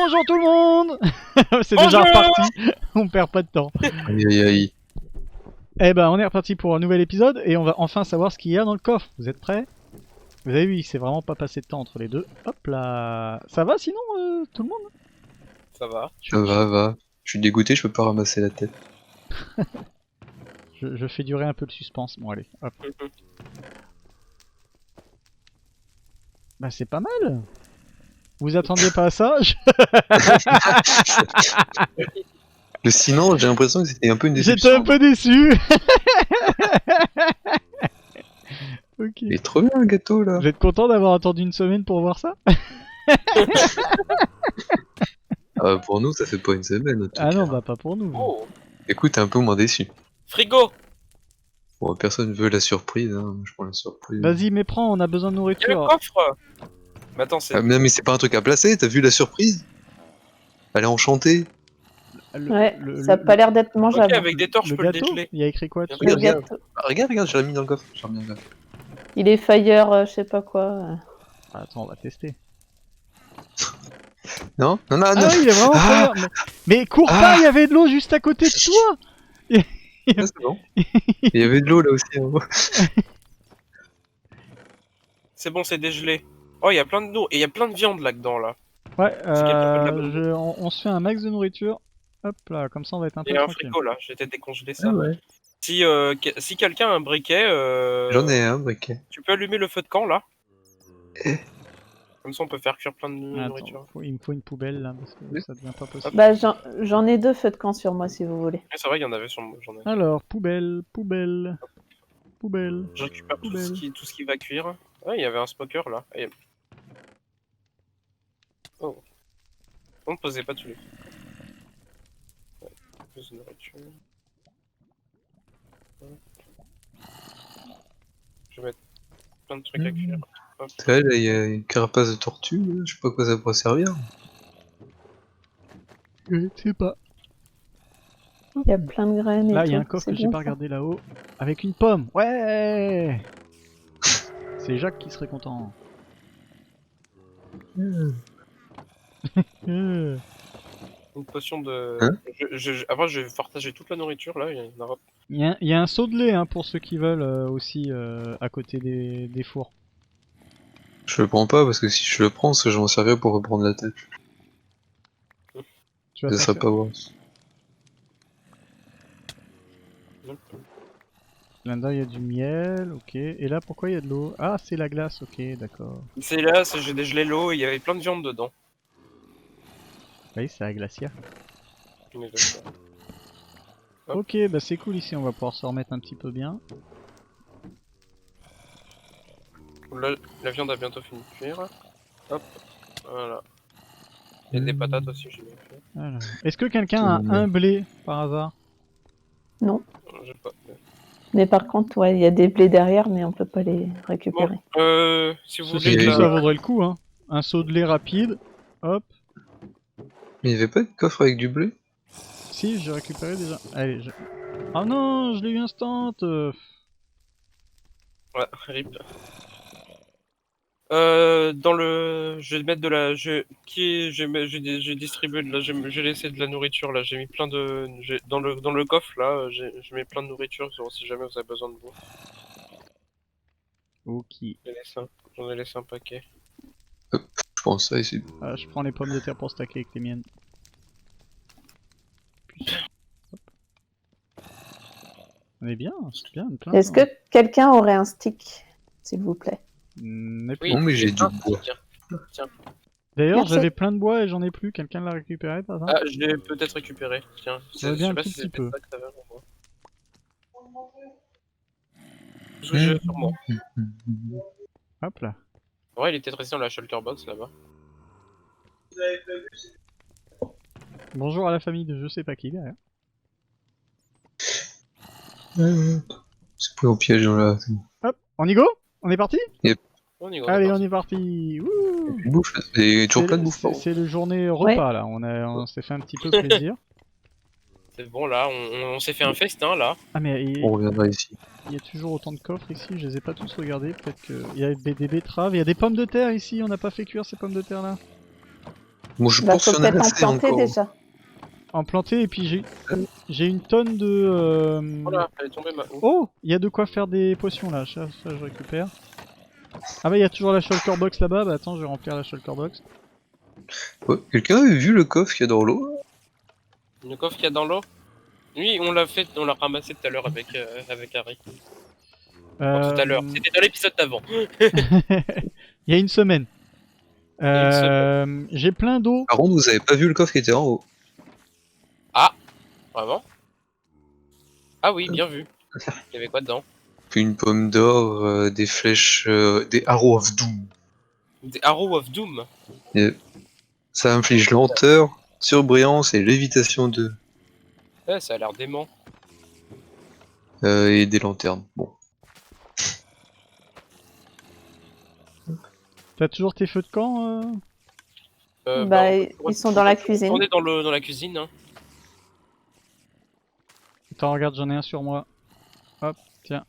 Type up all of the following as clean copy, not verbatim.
Bonjour tout le monde. C'est déjà reparti, on perd pas de temps. Aïe aïe aïe. Eh ben on est reparti pour un nouvel épisode et on va enfin savoir ce qu'il y a dans le coffre. Vous êtes prêts? Vous avez vu, il s'est vraiment pas passé de temps entre les deux. Hop là. Ça va sinon tout le monde? Ça va. Va. Je suis dégoûté, je peux pas ramasser la tête. Je fais durer un peu le suspense. Bon allez, hop. Bah c'est pas mal. Vous attendiez pas à ça? Sinon, j'ai l'impression que c'était un peu une déception. J'étais un peu déçu. Ok. Il est trop bien le gâteau là. Vous êtes content d'avoir attendu une semaine pour voir ça? Pour nous, ça fait pas une semaine. En tout Ah cas. non, bah pas pour nous. Oh. Écoute, t'es un peu moins déçu. Frigo. Bon, personne veut la surprise, hein. Je prends la surprise. Vas-y, mais prends, on a besoin de Il y a le nourriture. coffre. Mais attends, c'est. Non, mais c'est pas un truc à placer, t'as vu la surprise? Elle est enchantée. Ouais, ça a pas l'air d'être Ok, mangeable. avec des torches, je Le peux le gâteau, dégeler. il y a écrit quoi dessus? Le Regarde, gâteau. Regarde, je l'ai mis dans le coffre. Je l'ai remis dans le coffre. Il est fire, je sais pas quoi. Attends, on va tester. Non. Ah oui, il est vraiment fire. Mais cours pas, il y avait de l'eau juste à côté de toi. Ah, c'est bon. Il y avait de l'eau là aussi. En haut. C'est bon, c'est dégelé. Oh, il y a plein de d'eau et il y a plein de viande là-dedans là. Ouais, quelqu'un peut de la on se fait un max de nourriture. Hop là, comme ça on va être un peu Il y a un tranquille. frigo là, j'ai été décongelé ça. Ah ouais. Si quelqu'un a un briquet, J'en ai un briquet. tu peux allumer le feu de camp là. Eh. Comme ça on peut faire cuire plein de nourriture. Attends, il me faut une poubelle là, parce que ça devient pas possible. Bah, j'en ai deux feux de camp sur moi si vous voulez. Ouais, c'est vrai, il y en avait sur moi. J'en ai. Alors, poubelle. Je récupère poubelle. tout ce qui va cuire. Ouais, il y avait un smoker là. Et... Oh. On ne posait pas dessus. Ouais, plus de nourriture. Je vais mettre plein de trucs à cuire. Hop. Tu vois, là, il y a une carapace de tortue. Là. Je sais pas à quoi ça pourrait servir. Je sais pas. Il y a plein de graines et Là, tout. il y a un coffre c'est que j'ai bon, pas ça. regardé là-haut. Avec une pomme. Ouais. C'est Jacques qui serait content. Une potion de. Hein Après, je vais partager toute la nourriture là. Il y en aura... Il y a un seau de lait hein, pour ceux qui veulent aussi à côté des fours. Je le prends pas parce que si je le prends, je vais m'en servir pour reprendre la tête. Tu vas Ça t'en serait faire- pas bon. Là-dedans, il y a du miel, ok. Et là, pourquoi il y a de l'eau? Ah, c'est la glace, ok, d'accord. C'est là, j'ai dégelé l'eau et il y avait plein de viande dedans. Oui, c'est la glacière. Mais je- Hop. Ok, bah c'est cool ici, on va pouvoir se remettre un petit peu bien. Là, la viande a bientôt fini de cuire. Hop, voilà. Il y a des patates aussi, j'ai bien fait. Voilà. Est-ce que quelqu'un a un blé par hasard? Non. J'ai pas. Mais par contre, ouais, il y a des blés derrière, mais on peut pas les récupérer. Si vous Ceci voulez. dit, la- ça vaudrait le coup, hein. Un seau de lait rapide, hop. Mais il y avait pas de coffre avec du blé? Si, j'ai récupéré déjà. Allez, Ah non, je l'ai eu instant. Ouais, rip. Dans le. Je vais mettre de la. J'ai distribué de la. J'ai laissé de la nourriture là. J'ai mis plein de. Dans le coffre là, je mets plein de nourriture si jamais vous avez besoin de bouffe. Ok. J'en ai laissé un paquet. Je pense ça ici. Ah, je prends les pommes de terre pour stacker avec les miennes. Hop. On est bien, c'est bien. Plein Est-ce que quelqu'un aurait un stick, s'il vous plaît? Oui, Non, mais j'ai du un, bois. Tiens. D'ailleurs, Merci. j'avais plein de bois et j'en ai plus. Quelqu'un l'a récupéré par hasard? Ah, je l'ai peut-être récupéré. Tiens, Ça va bien un tout petit peu. ça que t'avais avant moi. Parce que j'ai sur moi. Hop là. Ouais, il était resté dans la shelter box là-bas. Bonjour à la famille de je sais pas qui derrière. C'est pris au piège dans la. Hop, on y go? On est parti? On y va. Allez, on est parti. Wouh. Une bouffe là. Et toujours plein de bouffe. C'est le journée repas là. On s'est fait un petit peu plaisir. C'est bon là, on s'est fait un festin là. Ah mais On reviendra ici. il y a toujours autant de coffres ici. Je les ai pas tous regardés. Peut-être que il y a des betteraves. Il y a des pommes de terre ici. On n'a pas fait cuire ces pommes de terre là. Moi je Bah, pense faut qu'il y en a peut-être en assez planter encore. déjà. En planter, et puis j'ai une tonne de... Voilà, elle est tombée ma. Oh, il y a de quoi faire des potions là, ça je récupère. Ah bah il y a toujours la shulker box là-bas, bah attends je vais remplir la shulker box. Ouais, quelqu'un avait vu le coffre qu'il y a dans l'eau? Le coffre qu'il y a dans l'eau. Oui, on l'a fait, on l'a ramassé tout à l'heure avec Harry. Enfin, tout à l'heure. C'était dans l'épisode d'avant. Il y a une semaine. y a une semaine. J'ai plein d'eau. Par contre, vous avez pas vu le coffre qui était en haut. Ah, vraiment? Ah oui, bien vu. Il y avait quoi dedans? Puis une pomme d'or, des flèches, des Arrow of Doom. Des Arrow of Doom. Et ça inflige lenteur, surbrillance et lévitation 2. Ouais, ça a l'air dément. Et des lanternes. Bon. T'as toujours tes feux de camp Bah, on ils sont dans la cuisine. On est dans la cuisine. Hein. Attends, regarde, j'en ai un sur moi. Hop, tiens.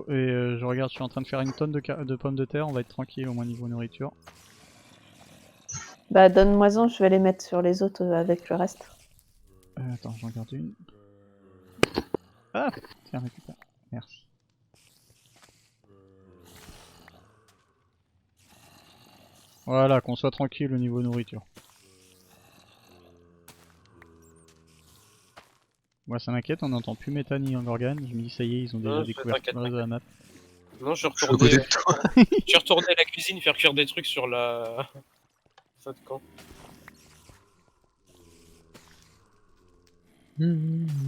Et je regarde, je suis en train de faire une tonne de pommes de terre, on va être tranquille au moins niveau nourriture. Bah, donne-moi-en, je vais les mettre sur les autres avec le reste. Attends, j'en garde une. Ah, tiens, récupère. Merci. Voilà, qu'on soit tranquille au niveau nourriture. Moi ça m'inquiète, on n'entend plus Méta ni Gorgane. Je me dis ça y est, ils ont déjà Non, découvert tout le reste de la map. Non, je suis Je suis à côté retourné, de toi. je suis retourné à la cuisine faire cuire des trucs sur la. Ça de camp.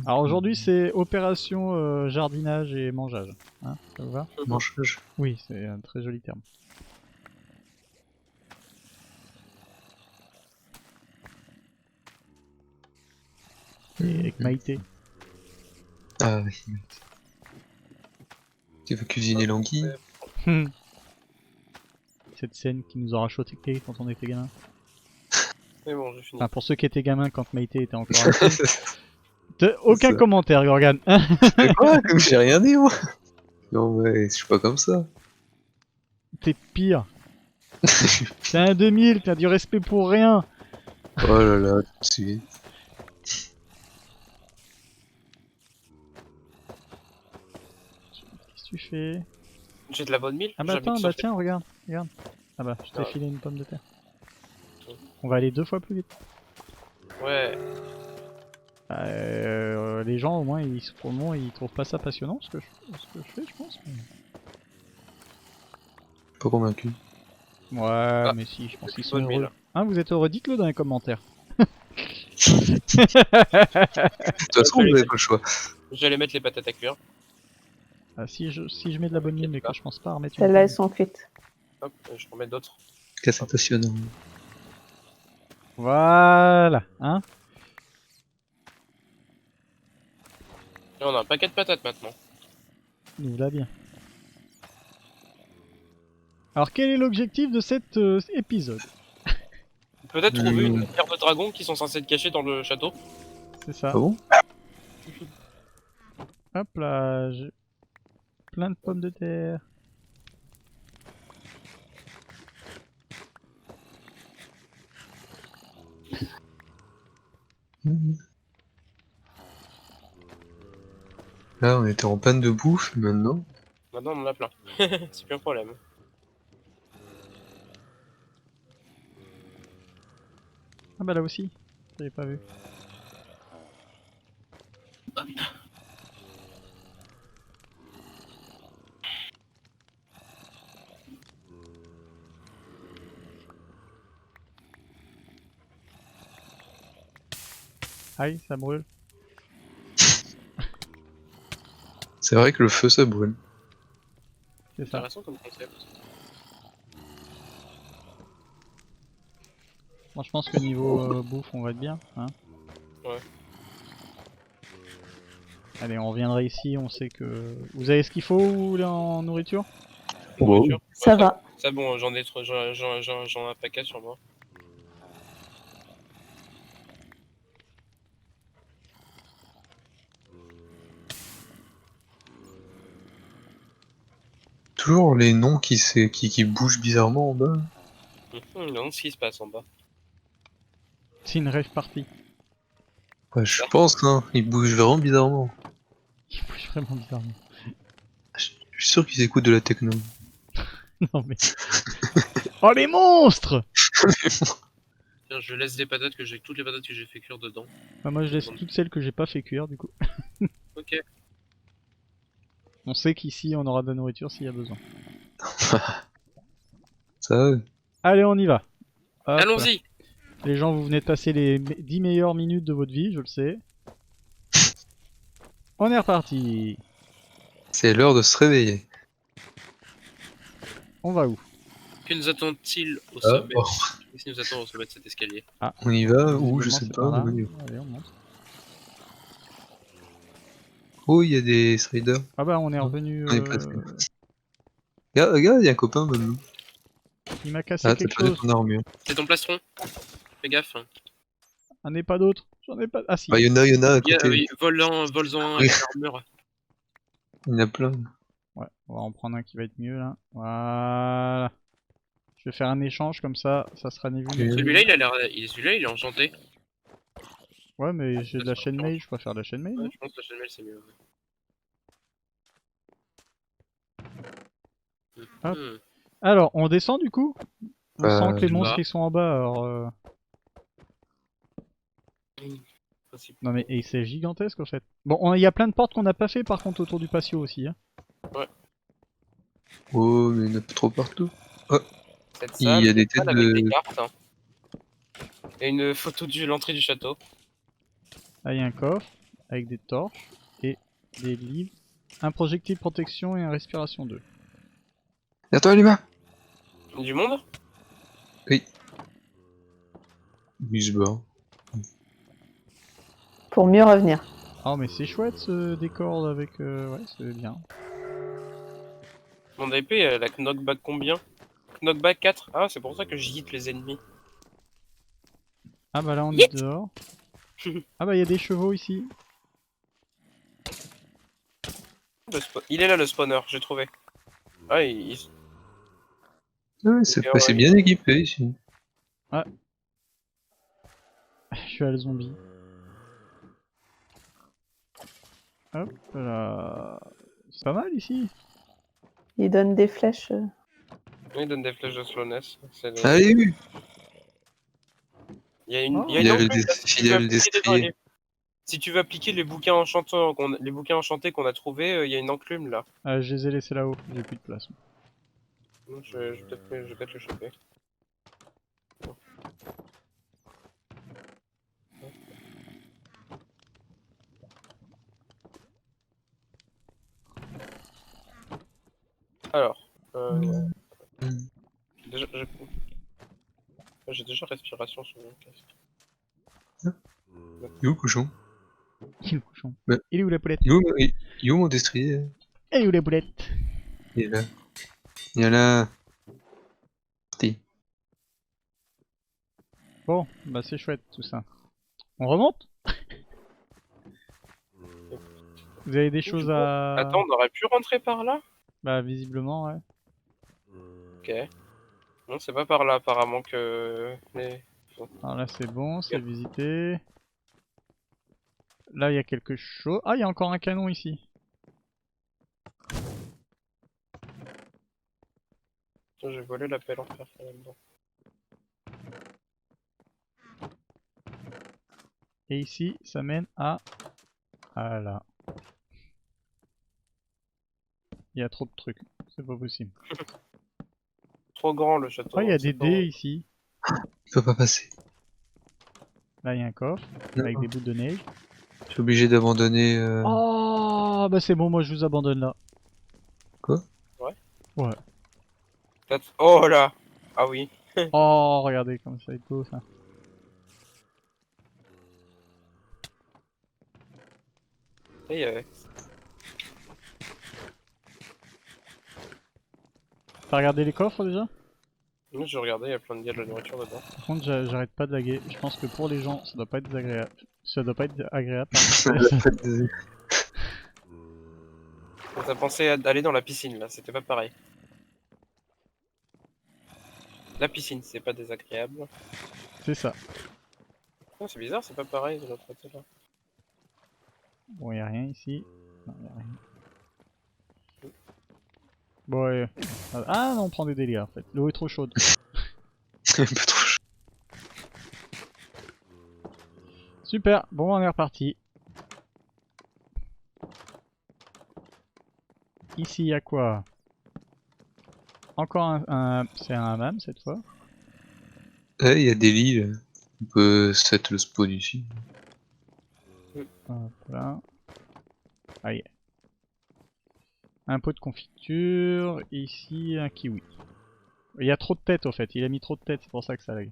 Alors aujourd'hui c'est opération jardinage et mangeage. Hein, ça vous va? Mangeage. Oui, c'est un très joli terme. Et avec Maïté. Ah oui. Tu veux cuisiner l'anguille? Cette scène qui nous aura choqué quand on était gamin. Mais bon, j'ai fini. Enfin pour ceux qui étaient gamins quand Maïté était encore un film. Aucun ça. commentaire Gorgane. Mais quoi? Comme j'ai rien dit moi? Non mais je suis pas comme ça. T'es pire. T'es un 2000, t'as du respect pour rien. Oh là là, tout de suite. Qu'est-ce que tu fais? J'ai de la bonne mille. Ah bah j'habite attends, sur bah tiens, regarde, regarde. Ah bah, je t'ai Ah. filé une pomme de terre. On va aller 2 fois plus vite. Ouais. Les gens au moins, pour le moment, ils trouvent pas ça passionnant ce que je fais, je pense. Pas convaincu. Ouais, mais si, je pense qu'ils sont bonne heureux. mille. Hein, vous êtes heureux? Dites-le dans les commentaires. De toute façon, vous avez pas le choix. J'allais mettre les patates à cuire. Ah, si je mets de la bonne mine, mais que je pense pas à remettre une Celles-là, pomme. elles sont cuites. Hop, je remets d'autres. Qu'est-ce que c'est passionnant. Voilà, hein. Et on a un paquet de patates maintenant. Nous là bien. Alors quel est l'objectif de cet épisode? Peut-être trouver une paire de dragons qui sont censés être cachés dans le château. C'est ça. Ah bon? Hop là, j'ai plein de pommes de terre. Là, on était en panne de bouffe, maintenant. Maintenant on en a plein. C'est plus un problème. Ah bah là aussi, j'avais pas vu. Aïe, ça brûle. C'est vrai que le feu, ça brûle. C'est ça. Intéressant comme concept. Bon, je pense que niveau bouffe, on va être bien. Hein. Ouais. Allez, on reviendra ici, on sait que... Vous avez ce qu'il faut, vous, là, en nourriture? Nourriture. Ça Ouais, va. Ça bon, j'en ai trop, j'en ai un paquet sur moi. Toujours les noms qui bougent bizarrement en bas. Non, ce qui se passe en bas. C'est une rave party. Ouais, je pense, hein. Il bouge vraiment bizarrement. Il bouge vraiment bizarrement. Je suis sûr qu'ils écoutent de la techno. Non mais... Oh les monstres! Tiens, je laisse les patates que j'ai, toutes les patates que j'ai fait cuire dedans. Bah, moi je laisse toutes celles que j'ai pas fait cuire du coup. Ok. On sait qu'ici on aura de la nourriture s'il y a besoin. Ça va. Allez, on y va. Hop. Allons-y. Les gens, vous venez de passer les 10 meilleures minutes de votre vie, je le sais. On est reparti. C'est l'heure de se réveiller. On va où? Que nous attend-il au Ah, sommet? bon. Qu'est-ce qui nous attend au sommet de cet escalier? On y va ou je Visiblement, sais c'est pas. par là. Oui. Allez, on monte. Oh, il y a des sliders. Ah bah on est revenu. On est passé. Regarde, il y a un copain maintenant. Il m'a cassé Ah, t'as quelque perdu chose. ton armure. C'est ton plastron. Fais gaffe. Hein. Ah, n'est pas d'autre. J'en ai pas. Ah si. Bah, il y en a à côté. Oui, voles-en un avec l'armure. Il y en a plein. Ouais, on va en prendre un qui va être mieux là. Voilà. Je vais faire un échange comme ça sera ni vu ni Ok. connu. Celui-là, il a l'air. Celui-là, il est enchanté. Ouais, mais j'ai de la chaîne mail, je préfère la chaîne mail. Ouais, non je pense que la chaîne mail, c'est mieux. Hop. Hmm. Alors, on descend du coup. On sent que les je monstres vois. ils sont en bas. Alors, Principe. non mais et c'est gigantesque en fait. Bon, il y a plein de portes qu'on n'a pas fait par contre autour du patio aussi. Hein. Oh, mais il y en a pas trop partout. Cette Il salle, y a des cette salle têtes avec de- des cartes. Hein. Et une photo de l'entrée du château. Là, il y a un coffre avec des torches et des livres. Un projectile protection et un respiration 2. Attends, Lima. Du monde? Il se barre. Pour mieux revenir. Oh mais c'est chouette ce décor là, avec... ouais, c'est bien. Mon épée, elle a knockback combien? Knockback 4. Ah, c'est pour ça que j'hite les ennemis. Ah bah là on est dehors. Ah bah il y a des chevaux ici. Il est là le spawner, j'ai trouvé. Ah, Ouais, c'est bien équipé ici. Je suis à le zombie. Hop là. C'est pas mal ici. Il donne des flèches. il donne des flèches de slowness. Allez, oui. Il y a une, Oh. il y a Il y une a le enclume, là, si tu veux fidèle appliquer dedans, destrier. si tu veux appliquer les bouquins enchantants qu'on a trouvés, il y a une enclume là. Ah, je les ai laissés là-haut, j'ai plus de place. Non, je vais peut-être le choper. Alors, déjà, j'ai déjà respiration sur mon casque. Il est où, cochon? Il est où, cochon? Ouais. Il est où la poulette? Il est où mon destrier? Il est où la poulette? Il est là. Il est là. Parti. Bon, bah c'est chouette tout ça. On remonte? Vous avez des choses à... Attends, on aurait pu rentrer par là? Bah visiblement, ouais. Ok. Non, c'est pas par là apparemment que les... Alors là c'est bon, c'est visité. Là il y a quelque chose... Ah, il y a encore un canon ici. J'ai volé la pelle en fer là-dedans. Et ici, ça mène à... Ah là. Il y a trop de trucs, c'est pas possible. Trop grand le château. Oh, il y a c'est des pas- dés ici. Il peut pas passer. Là il y a un coffre, Non. avec des bouts de neige. Je suis obligé d'abandonner. Oh, bah c'est bon, moi je vous abandonne là. Quoi? Ouais. Ouais. Peut-être- Oh là! Ah oui. Oh, regardez comme ça va être beau ça. Et, T'as regardé les coffres déjà? moi je regardais, il y a plein de de la nourriture dedans. Par contre, j'arrête pas de laguer. Je pense que pour les gens, ça doit pas être désagréable. Ça doit pas être agréable. Pardon. T'as pensé à aller dans la piscine là, c'était pas pareil. La piscine, c'est pas désagréable. C'est ça. Oh, c'est bizarre, c'est pas pareil de l'autre côté là. Bon, y a rien ici. Non, y a rien. Bon, ouais. Ah non, on prend des dégâts en fait. L'eau est trop chaude. Un peu trop chaud. Super, bon, on est reparti. Ici, y a quoi? Encore c'est un hammam cette fois. Ouais, il y a des lits, là. On peut set le spawn ici. Hop là. Aïe. Un pot de confiture. Ici, un kiwi. Il y a trop de têtes au fait. Il a mis trop de têtes, c'est pour ça que ça lag.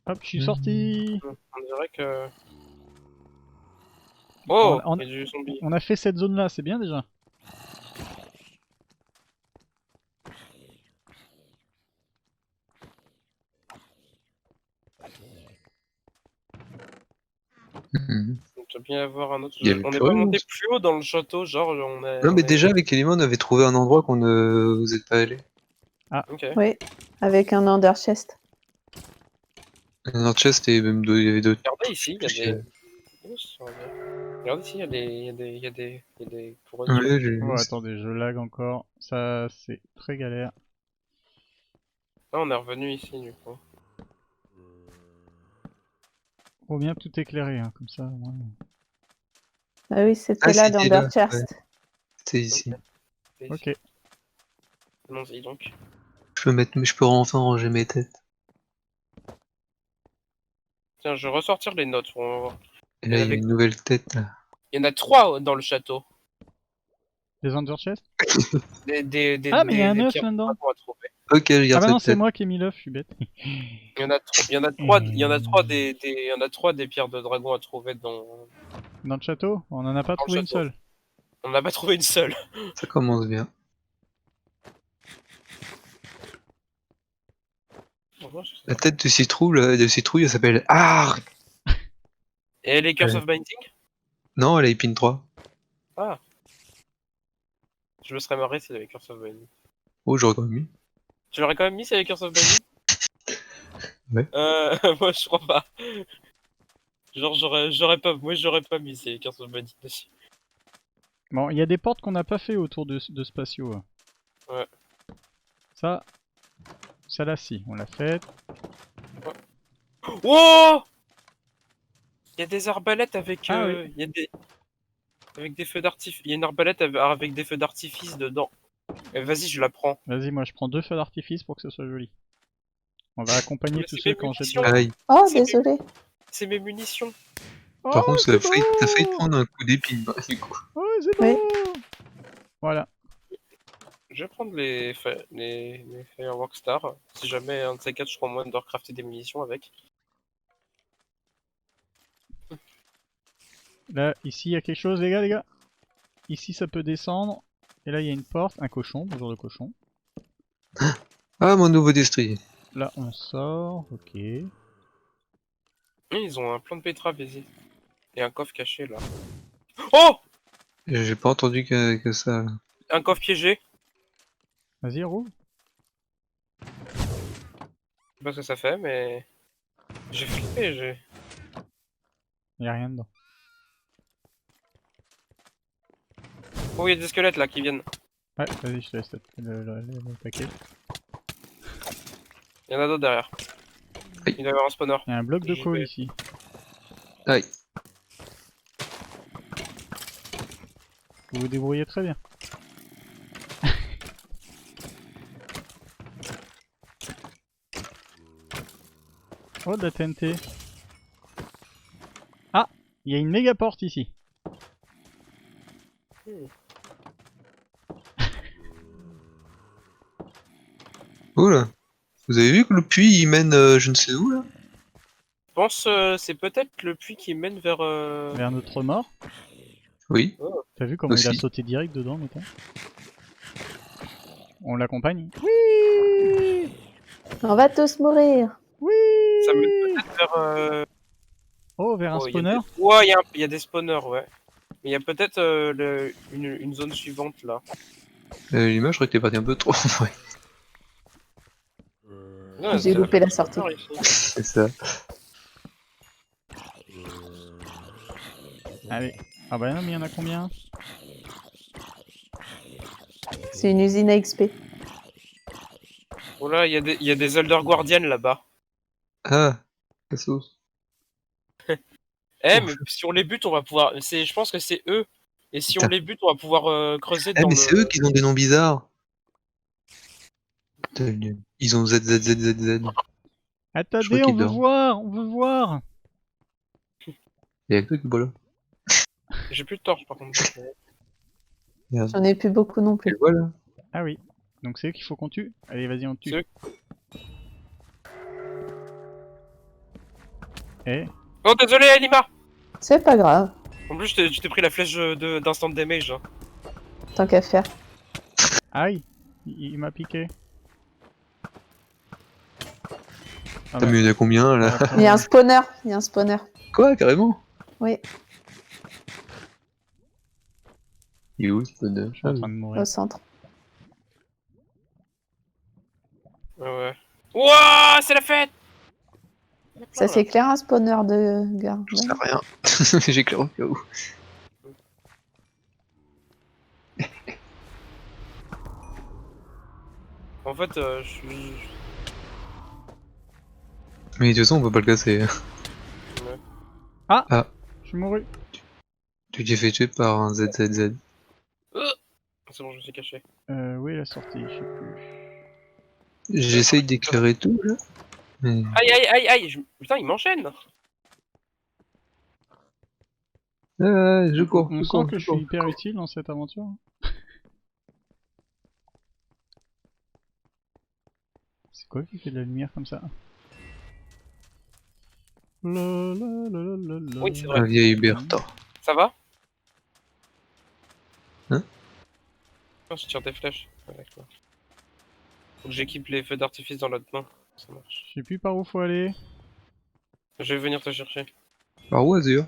Hop, je suis sorti. On dirait que... Oh, On- il y a du zombie. On a fait cette zone là, c'est bien déjà. Mhm. On peut bien avoir un autre... Il y avait On n'est plus pas rien, monté ça. plus haut dans le château, genre on est... Non, mais on est- déjà, avec Elimon, on avait trouvé un endroit qu'on ne vous êtes pas allé. Ok. Oui, avec un under chest. Un chest et même il y avait d'autres. Regardez ici, il y a Plus, des... Oh, ça va bien. Regardez ici, il y a des... Il y a des couronnes. Ouais, j'ai Oh vu. attendez, je lag encore. Ça c'est très galère. Ah, on est revenu ici du coup. Faut bien tout éclairer, hein, comme ça. Ouais. Ah oui, c'était Ah, là, c'était l'under là, chest. C'est ici. Et Ok. ici. Allons-y donc. Je peux enfin ranger mes têtes. Tiens, je vais ressortir les notes. On va voir. Et là, il y a une nouvelle tête, là. Il y en a 3 dans le château. Des under chest. Des Ah mais il y a un des œuf pierres là-dedans. à trouver. Ok, je Ah garde bah non, cette c'est tête. moi qui ai mis l'œuf, je suis bête. Il y en a 3 il y en a 3 des pierres de dragon à trouver dans Dans le château, on en a pas Dans le trouvé une château. seule. On n'a pas trouvé une seule. Ça commence bien. La tête de citrouille, elle s'appelle Ah. Et les Curse of Binding? Non, elle a épine 3. Ah. Je me serais marré s'il y avait Curse of Binding. Oh, j'aurais quand même mis. Tu l'aurais quand même mis s'il y avait Curse of Binding? Ouais. Moi je crois pas. Genre j'aurais pas mis s'il y avait Curse of Binding dessus. Bon, il y a des portes qu'on n'a pas fait autour de Spatio. Hein. Ouais. Ça là si, on l'a fait. Oh! Il y a des arbalètes avec Ah oui. il y a des avec des feux d'artifice. Il y a une arbalète avec des feux d'artifice dedans. Vas-y, je la prends. Vas-y, moi je prends 2 feux d'artifice pour que ce soit joli. On va accompagner Mais tous c'est ceux mes qui en jettent munitions. dedans. Aïe. Oh, C'est désolé. C'est mes munitions. Oh, Par contre, c'est t'as failli bon. prendre un coup d'épine, du coup. Ouais, c'est Oui. bon. Voilà. Je vais prendre les Firework Stars. Si jamais un de ces 4, je prends moyen de recrafter des munitions avec. Là, ici, il y a quelque chose, les gars. Ici, ça peut descendre. Et là, il y a une porte. Un cochon. Bonjour le cochon. Ah, mon nouveau destrier. Là, on sort. Ok. Ils ont un plan de pétrave ici. Et un coffre caché là. Oh! J'ai pas entendu que ça. Là. Un coffre piégé. Vas-y, roule. Je sais pas ce que ça fait, mais. J'ai flippé, Il y a rien dedans. Oh, il y a des squelettes là qui viennent. Ouais, vas-y, je te laisse le paquet. Il y en a d'autres derrière. Aïe. Il doit y avoir un spawner. Il y a un bloc de J'y coal vais. ici. Aïe. Vous vous débrouillez très bien. Oh, de la TNT. Ah, il y a une méga porte ici. Oula. Vous avez vu que le puits il mène je ne sais où là? Je pense c'est peut-être le puits qui mène vers. Vers notre mort. Oui. T'as vu comment il a Aussi. sauté direct dedans, Méta? On l'accompagne? Oui. On va tous mourir. Oui. Ça mène peut-être vers. Oh, vers un Oh, il y a spawner? des- Ouais, il y a des spawners, ouais. Mais il y a peut-être une zone suivante là. L'image, je crois que t'es parti un peu trop. Ouais, Non, J'ai c'est loupé la fin sortie. du ici. c'est ça. Allez. Ah bah non, mais il y en a combien? C'est une usine à XP. Oh là, il y a des Elder Guardians là-bas. Ah, la sauce. Eh, Oh, mais si on les bute, on va pouvoir. Je pense que c'est eux. Et si on putain. les bute, on va pouvoir creuser Eh, dans mais le. c'est eux qui ont des noms bizarres. Putain, ils ont ZZZZZ. Attendez, qu'il on veut dort. voir, on veut voir. Y'a que toi qui bois là. J'ai plus de torche par contre. Merde. J'en ai plus beaucoup non Tu plus. le vois là? Ah oui. Donc c'est eux qu'il faut qu'on tue. Allez, vas-y, on tue. C'est eux. Eh, Oh, désolé, Alima! C'est pas grave, En plus, tu t'es pris la flèche d'instant damage. Hein. tant qu'à faire. aïe, il m'a piqué. Ah, T'as mis il y en a combien là? Il y a un spawner, il y a un spawner. Quoi, carrément? Oui, Il est où le spawn? Je suis en train de mourir. au centre. Ouais. Wouah, c'est la fête! Il y en a plein, Ça là. s'éclaire un spawner de garde. J'en sais rien. J'éclaire au cas où. En fait, je suis. Mais de toute façon, on peut pas le casser. Je suis mouru. Tu t'es fait tuer par un ZZZ. C'est bon, je me suis caché. Où est la sortie? Je sais plus. J'essaye d'éclairer tout là. Mais... Aïe, aïe, aïe, aïe! Putain, il m'enchaîne! Je cours, On je sent cours, que je je suis cours. hyper utile dans cette aventure. C'est quoi qui fait de la lumière comme ça? Oui, c'est La vrai. vieille Bertha. Ça va? Hein? Non, je tire des flèches. Ouais, d'accord. Faut que j'équipe les feux d'artifice dans l'autre main. Ça marche. Je sais plus par où faut aller. Je vais venir te chercher. Par où, Azur?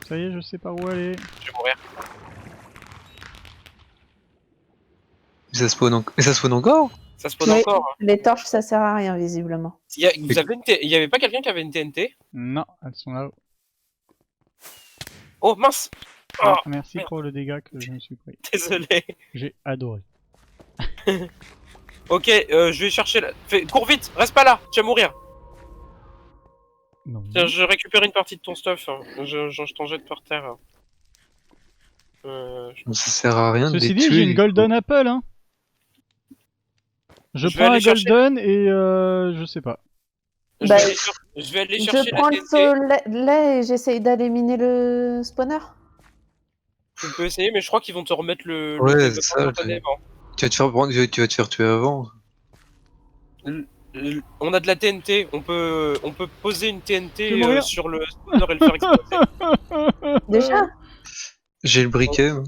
Ça y est, je sais par où aller. Je vais mourir. Et ça spawn encore? Ça spawn Oui. encore. Hein. Les torches, ça sert à rien, visiblement. Il y avait pas quelqu'un qui avait une TNT? Non, elles sont là-haut. Oh mince! Ah, Oh, merci merde. pour le dégât que je me suis pris. désolé. J'ai adoré. Ok, je vais chercher la... Cours vite, reste pas là, tu vas mourir. Non. Tiens, je récupère une partie de ton stuff. Hein. Je t'en jette par terre. Ça sert à rien de Ceci les dit, tuer. j'ai une du golden apple, hein. Je Je vais prends un aller chercher- golden et je sais pas. Bah, je vais aller Je chercher la prends le TNT. soleil et j'essaye d'éliminer le spawner. Tu peux essayer, mais je crois qu'ils vont te remettre le Ouais, développement c'est ça, instantanément. Tu vas te faire prendre, tu vas te faire tuer avant. On a de la TNT, on peut poser une Je vais TNT mourir. sur le spawner et le faire exploser. Déjà J'ai le briquet. moi.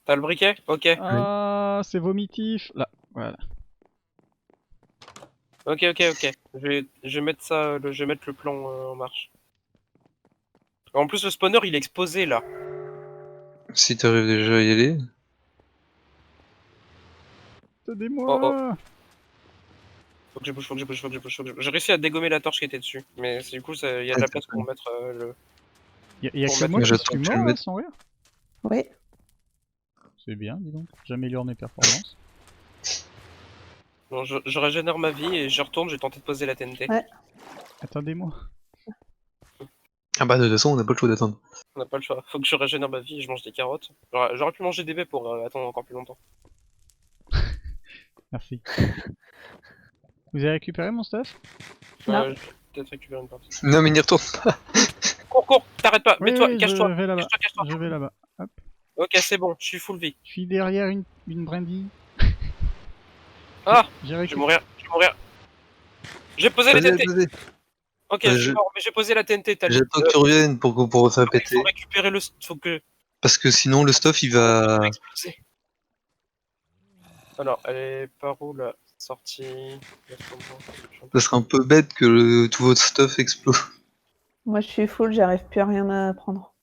T'as le briquet? Ok. Ah, c'est vomitif. Là, voilà. Ok. Je vais mettre ça, je vais mettre le plan en marche. En plus, le spawner il est exposé là. Si t'arrives déjà à y aller. Aidez-moi. Faut que je bouge. J'ai réussi à dégommer la torche qui était dessus. Mais du coup, il y a de la place pour mettre le. Y a Pour que mettre- moi qui J'attends suis que tu le mort là, mettes. sans rire. Oui. C'est bien, dis donc. J'améliore mes performances. Bon, je régénère ma vie et je retourne, je vais tenter de poser la TNT. Ouais. Attendez-moi. Ah bah de toute façon, on n'a pas le choix d'attendre. On n'a pas le choix. Faut que je régénère ma vie et je mange des carottes. J'aurais pu manger des baies pour attendre encore plus longtemps. Merci. Vous avez récupéré mon stuff? Non. Je vais peut-être récupérer une partie. Non mais n'y retourne pas. Cours, t'arrêtes pas, Oui, mets-toi, oui, cache-toi. je vais là-bas. Cache-toi. Je vais là-bas. Hop. Ok, c'est bon, je suis full vie. Je suis derrière une brindille. Ah, J'ai je vais récupéré. mourir. J'ai posé la Vas-y, TNT. vas-y. Ok, je- je suis mort, mais j'ai posé la TNT. J'attends que tu reviennes pour faire Il péter. faut récupérer le. Faut que. Parce que sinon le stuff il va. exploser. Alors, elle est par où la sortie? Ça serait un peu bête que tout votre stuff explose. Moi, je suis full, j'arrive plus à rien à prendre.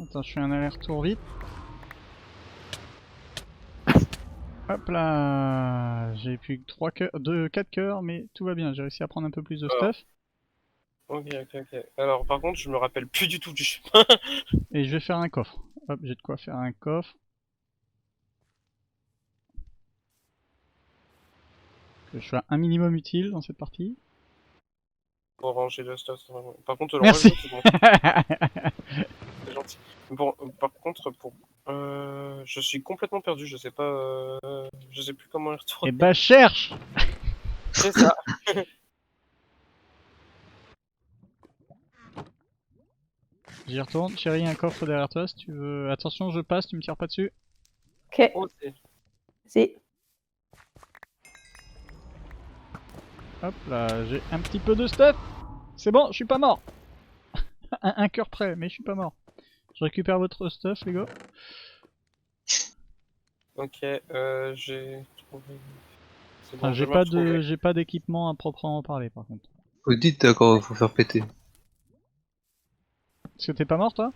Attends, je fais un aller-retour vite. Hop là, j'ai plus que 4 cœurs, mais tout va bien, j'ai réussi à prendre un peu plus de Alors. stuff. Ok, ok, ok. Alors, par contre, je me rappelle plus du tout du chemin. Et je vais faire un coffre. Hop, j'ai de quoi faire un coffre. Que je sois un minimum utile dans cette partie. Pour ranger le stuff. Par contre, le Merci. rangement, c'est bon. C'est gentil. Bon, par contre, pour. Je suis complètement perdu, je sais pas. Je sais plus comment y Et retourner. bah cherche. C'est ça. J'y retourne. Chérie, un coffre derrière toi si tu veux. Attention, je passe, tu me tires pas dessus. Ok, Oh, c'est- si. Hop là, j'ai un petit peu de stuff. C'est bon, je suis pas mort. Un cœur près, mais je suis pas mort. Je récupère votre stuff, les gars. Ok, j'ai trouvé. C'est Enfin, bon, je vais me retrouver. j'ai pas d'équipement à proprement parler, par contre. Vous dites d'accord, faut faire péter. Parce que t'es pas mort, toi?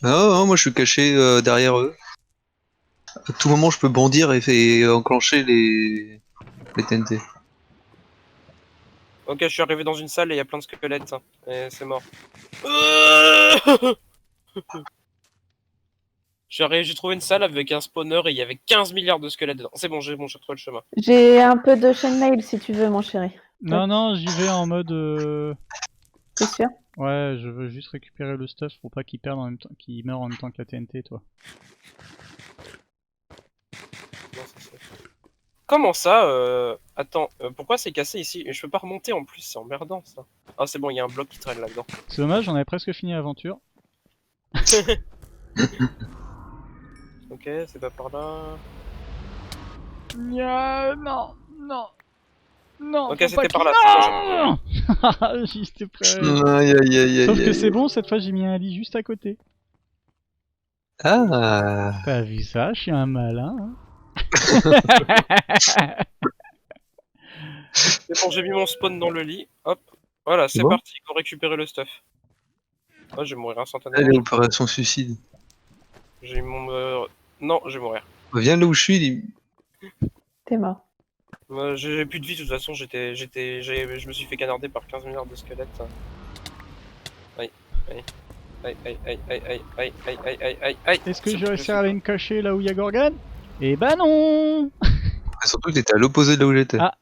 Ah, non, moi je suis caché derrière eux. À tout moment, je peux bondir et enclencher les TNT. Ok, je suis arrivé dans une salle et il y a plein de squelettes. Hein, et c'est mort. J'ai trouvé une salle avec un spawner et il y avait 15 milliards de squelettes dedans. C'est bon, j'ai retrouvé le chemin. J'ai un peu de chaînemail si tu veux, mon chéri. Non, non, j'y vais en mode. T'es sûr? Ouais, je veux juste récupérer le stuff pour pas qu'il perde en même temps, qu'il meure en même temps que la TNT, toi. Non, comment ça Attends, pourquoi c'est cassé ici? Et je peux pas remonter en plus, c'est emmerdant ça. Ah, c'est bon, il y a un bloc qui traîne là-dedans. C'est dommage, on avait presque fini l'aventure. Ok, c'est pas par là. Non, non, non, Ok, faut c'était pas par qu'il... là. Non. J'étais prêt. Aïe aïe aïe Sauf aïe que c'est aïe. bon, cette fois j'ai mis un lit juste à côté. Ah. T'as vu ça? Je suis un malin. Hein. C'est bon, j'ai mis mon spawn dans le lit. Hop. Voilà, C'est c'est bon. parti, il faut récupérer le stuff. Oh, je vais mourir instantanément. Allez, opération suicide. J'ai mon. Non, je vais mourir. Viens là où je suis, T'es mort. J'ai plus de vie de toute façon, je me suis fait canarder par 15 milliards de squelettes. Aïe, aïe, aïe, aïe, aïe, aïe, aïe, aïe, aïe, aïe, aïe, aïe, aïe. Est-ce que C'est je bon, réussi sais à aller pas. me cacher là où il y a Gorgon? Eh ben non. Surtout que t'étais à l'opposé de là où j'étais. Ah.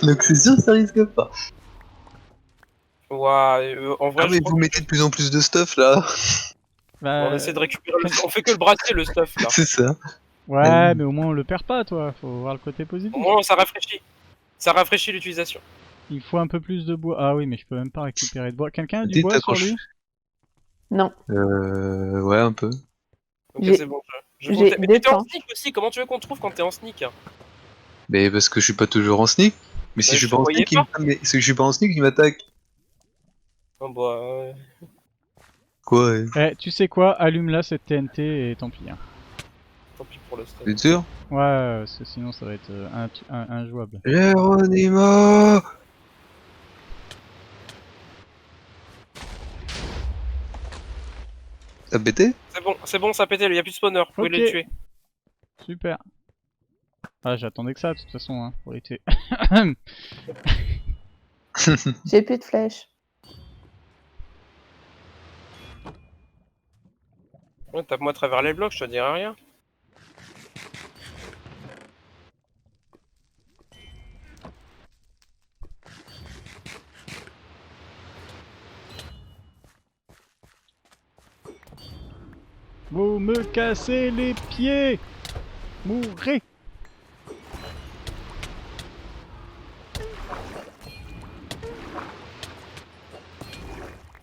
Donc c'est sûr que ça risque pas. Ouah, en vrai, Ah je mais crois vous que mettez de plus en plus de stuff là. Bah, on essaie de récupérer le... On fait que le brasser, le stuff, là. C'est ça. ouais, mais au moins on le perd pas, toi. Faut voir le côté positif. Au moins, ça rafraîchit. Ça rafraîchit l'utilisation. Il faut un peu plus de bois. Ah oui, mais je peux même pas récupérer de bois. Quelqu'un a du Dis, bois sur t'accroches. lui? Non. Ouais, un peu. Ok, J'ai- c'est bon. j'ai Mais des t'es en planches. sneak aussi, comment tu veux qu'on te trouve quand t'es en sneak? Mais parce que je suis pas toujours en sneak. Mais si Mais je suis je pas te en voyais sneak, mais si je suis pas en sneak, il m'attaque. Oh bah... Quoi Tu sais quoi? Allume là cette TNT et tant pis. Hein. tant pis pour le stuff. T'es sûr? Ouais, parce que sinon ça va être injouable. Géronimo! T'as pété? C'est bon, ça a pété, il y a plus de spawner. Vous pouvez Ok. les tuer. Super. Ah, j'attendais que ça de toute façon, hein, pour les tuer. J'ai plus de flèches. Ouais, tape-moi à travers les blocs, je te dirai rien. Vous me cassez les pieds! Mourrez!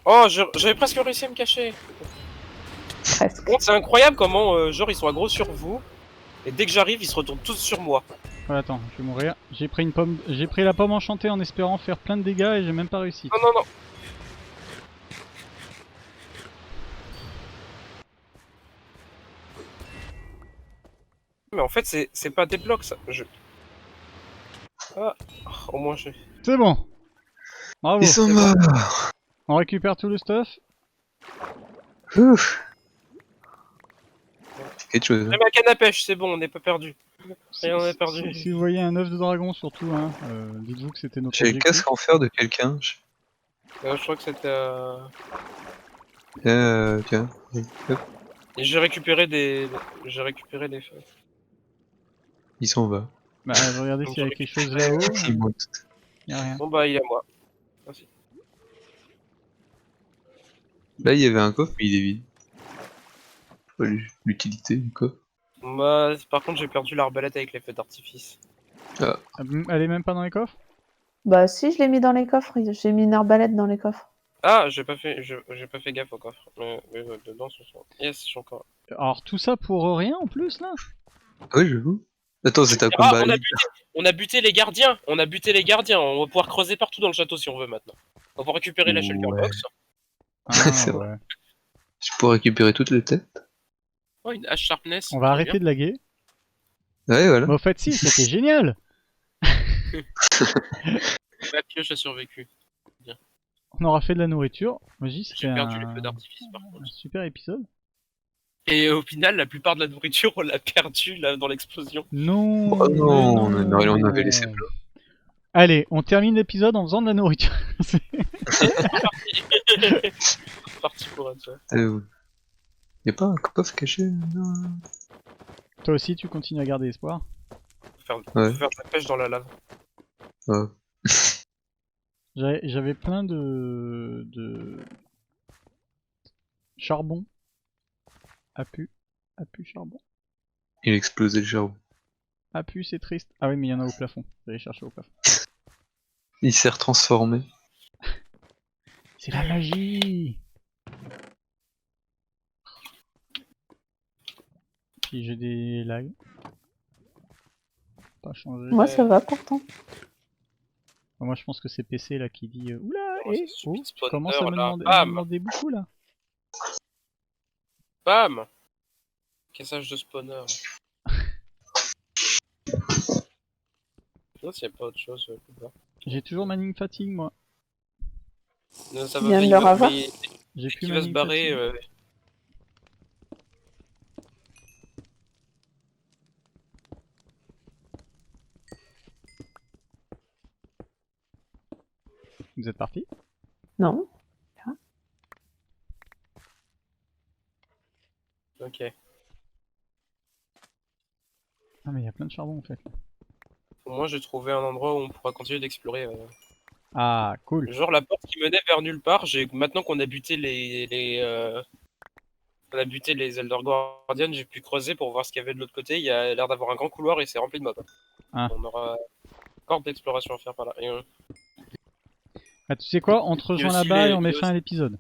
Oh, j'avais presque réussi à me cacher. Presque. Bon, c'est incroyable comment, genre, ils sont aggro sur vous. Et dès que j'arrive, ils se retournent tous sur moi. Ouais, attends, je vais mourir. J'ai pris la pomme enchantée en espérant faire plein de dégâts et j'ai même pas réussi. Non, non, non. Mais en fait, c'est pas des blocs, ça. Ah, au moins, j'ai... C'est bon. Bravo. Ils sont c'est morts. On récupère tout le stuff. Ouf. C'est quelque chose. J'ai ma canne à pêche, c'est bon, on n'est pas perdu. Rien n'est perdu. Si vous voyez un œuf de dragon, surtout, hein, dites-vous que c'était notre J'ai le objectif. casque en fer de quelqu'un. Je crois que c'était. Tiens. Et j'ai récupéré des. J'ai récupéré des feuilles. Ils sont bas. Bah, je regardais s'il y avait quelque chose récupéré, là-haut. Ils montent. Y a rien. Bon bah il est à moi. Merci. Là, il y avait un coffre, mais il est vide. Je sais pas l'utilité du coffre. Bah, par contre, j'ai perdu l'arbalète avec les feux d'artifice. Ah, elle est même pas dans les coffres? Bah si, je l'ai mis dans les coffres. J'ai mis une arbalète dans les coffres. Ah, j'ai pas fait gaffe au coffre. Mais dedans, ce sont. Yes, je suis encore. Alors tout ça pour rien en plus là? Ah oui, j'avoue. Attends, c'est un Ah, combat. on a buté les gardiens. On a buté les gardiens. On va pouvoir creuser partout dans le château si on veut maintenant. On va récupérer la shelter Ouais. box. Ah, C'est vrai. ouais. Je pourrais récupérer toutes les têtes. Oh, une hache sharpness. On va arrêter de laguer. Ouais, voilà. Mais au fait si, c'était génial! La pioche a survécu. On aura fait de la nourriture. Vas-y, c'était J'ai perdu les un... feux d'artifice par un contre. super épisode. Et au final, la plupart de la nourriture, on l'a perdue là dans l'explosion. Non! Oh non, mais on avait laissé plein. Allez, on termine l'épisode en faisant de la nourriture. Parti pour un tour. Y'a pas un coffre caché? Non. Toi aussi, tu continues à garder espoir. Faire, Ouais. faire de la pêche dans la lave. Oh. J'avais plein de charbon. Appu charbon. Il a explosé le charbon. Appu, c'est triste. Ah oui, mais il y en a au plafond. Je vais aller chercher au plafond. Il s'est retransformé. C'est la magie! Puis j'ai des lags. Pas changé. Moi, ça va pourtant. Moi, je pense que c'est PC là qui dit oula, Oh, et ce oh, stupide spawner, commence à me là. demander, Bam. beaucoup là. Bam! Cassage de spawner. Non, s'il n'y a pas autre chose. J'ai toujours Manning Fatigue moi. Non, ça Tu va viens de il leur va- avoir mais J'ai dès plus qu'il va se Manning barrer. Fatigue. Vous êtes parti? Non. Ok. Ah mais il y a plein de charbon en fait. Au moins, j'ai trouvé un endroit où on pourra continuer d'explorer. Ah cool. Genre la porte qui menait vers nulle part. Maintenant qu'on a buté on a buté les Elder Guardians, j'ai pu creuser pour voir ce qu'il y avait de l'autre côté. Il y a l'air d'avoir un grand couloir et c'est rempli de mobs. Ah. On aura encore d'exploration à faire par là. Et, Ah tu sais quoi? On te Il y a rejoint aussi là-bas les- et on met il y a fin à l'épisode.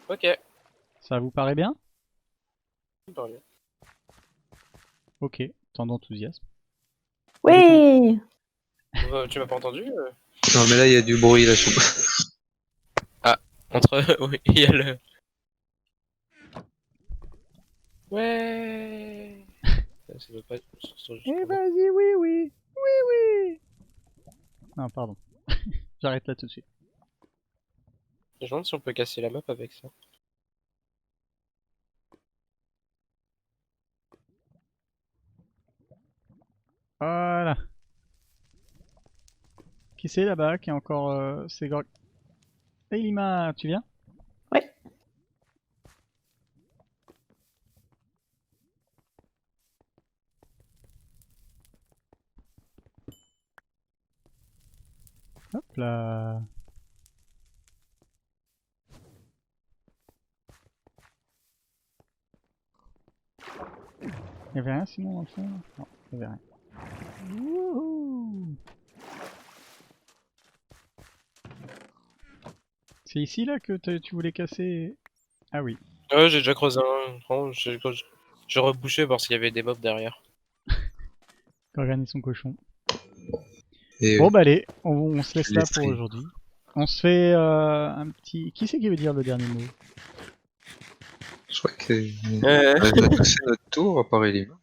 Ok. Ça vous paraît bien? Pas bien. Ok, tant d'enthousiasme. Oui. Tu m'as pas entendu Non, mais là, il y a du bruit là. Entre. Oui, il y a le. Ouais. Ça doit pas être. Eh vas-y, oui, oui, oui, oui. Non, pardon. J'arrête là tout de suite. Je me demande si on peut casser la map avec ça. Voilà. Qui c'est là-bas qui est encore... c'est Hey Lima, tu viens? Ouais. Hop là. Y'avait rien sinon dans le fond? Non, y'avait rien. Wouhou. C'est ici là que tu voulais casser? Ah oui. Ouais, j'ai déjà creusé un. Non, j'ai rebouché voir s'il y avait des mobs derrière. Gorgan et son cochon. Et Bon bah allez, on se laisse Les là pour streams. aujourd'hui. On se fait un petit... Qui c'est qui veut dire le dernier mot? je crois qu'on a tous fait notre tour, à part Elim.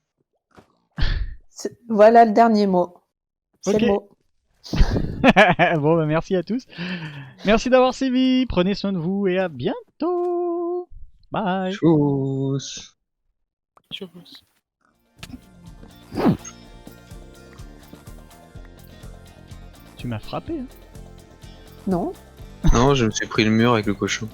Voilà le dernier mot. C'est Ok. le mot. Bon, bah, merci à tous. Merci d'avoir suivi. Prenez soin de vous et à bientôt. Bye. Tchuss. Tchuss. Tu m'as frappé. Hein. Non. Non, je me suis pris le mur avec le cochon.